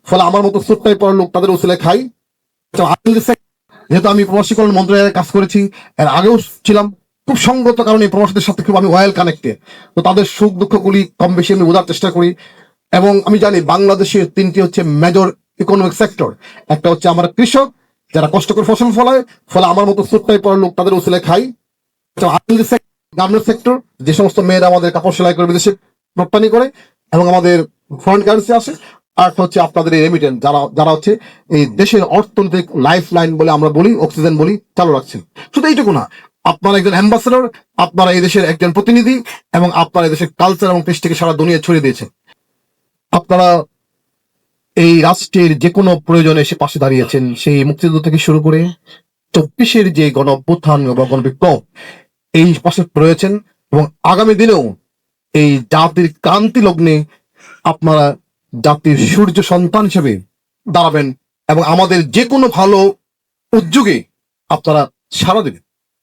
ফলে আমার মতো ছোট্টাই পড়ার লোক তাদের উসিলায় খাই। যেহেতু আমি প্রবাসী কল্যাণ মন্ত্রণালয়ে কাজ করেছি, এর আগেও ছিলাম, খুব সঙ্গত কারণে প্রবাসীদের সাথে খুব আমি ওয়েল কানেক্টেড। তো তাদের সুখ দুঃখগুলি কম বেশি আমি বোঝার চেষ্টা করি। এবং আমি জানি বাংলাদেশের তিনটি হচ্ছে মেজর ইকোনমিক সেক্টর। একটা হচ্ছে আমার কৃষক, যারা কষ্ট করে ফসল ফলায়, ফলে আমার মতো ছোট্টাই পড়ার লোক তাদের উসিলায় খাই। গার্মেন্টস সেক্টর, যে সমস্ত মেয়েরা আমাদের কাপড় সেলাই করে বিদেশে রপ্তানি করে এবং আমাদের ফরেন কারেন্সি আসে। আর হচ্ছে আপনাদের এই রেমিটেন্স, যারা যারা হচ্ছে এই দেশের অর্থনৈতিক লাইফ লাইন বলে আমরা বলি, অক্সিজেন বলি, চালু রাখছেন। শুধু এইটুকু না, আপনারা একজন অ্যাম্বাসেডর, আপনারা এই দেশের একজন প্রতিনিধি, এবং আপনারা এই দেশের কালচার এবং কৃষ্টিকে সারা দুনিয়া ছড়িয়ে দিয়েছেন। আপনারা এই রাষ্ট্রের যে কোনো প্রয়োজনে এসে পাশে দাঁড়িয়েছেন, সেই মুক্তিযুদ্ধ থেকে শুরু করে 24-এর যে গণ অভ্যুত্থান বা গণবিপ্লব, এই পাশে রয়েছেন। এবং আগামী দিনেও এই জাতির ক্রান্তি লগ্নে আপনারা জাতির সূর্য সন্তান হিসেবে দাঁড়াবেন এবং আমাদের যে কোনো ভালো উদ্যোগে আপনারা সাড়া দেবেন।